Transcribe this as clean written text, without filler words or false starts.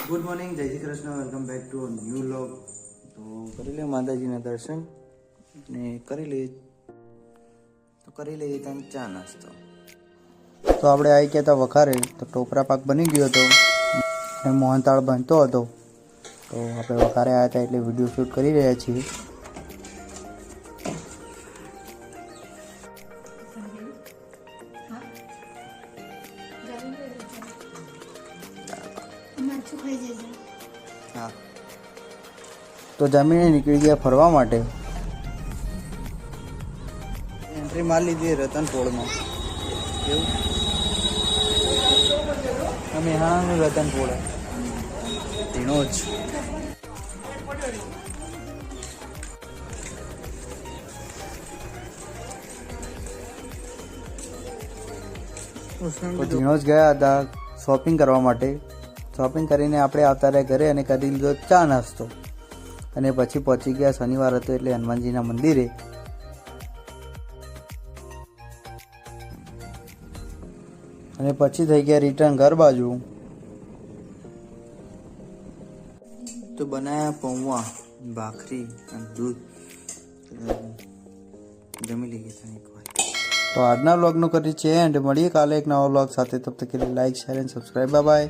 Good morning, જય Shri Krishna, welcome back to new vlog. તો કરી લે માતાજીના દર્શન ને કરી લઈએ ત્યાં ચા નાસ્તો. તો આપણે આવી ગયા હતા વખારે, તો ટોપરા પાક બની ગયો હતો અને મોહનતાળ બનતો હતો. તો આપણે વખારે આવ્યા હતા એટલે વિડીયો શૂટ કરી રહ્યા છીએ. હા, તો જમીને નીકળી ગયા ફરવા માટે. એન્ટ્રી મારી લીધી રતનપોળમાં. એવું અમે હા રતનપોળ એનો જ. ઝીણો જ ગયા હતા શોપિંગ કરવા માટે. શોપિંગ કરીને આપણે આવતા રહ્યા ઘરે અને કરી લીધો ચા નાસ્તો. અને પછી પહોંચી ગયા, શનિવાર હતો એટલે હનુમાનજીના મંદિરે. અને પછી થઈ ગયા રિટર્ન ઘર બાજુ. તો બનાયા પૌવા, ભાખરી અને દૂધ. જમી લઈએ એકવાર. તો આજના વ્લોગનો કરી છે એન્ડ મળીએ કાલે એક નવા વ્લોગ સાથે. તબ તક કે લીએ like, share and subscribe. Bye by.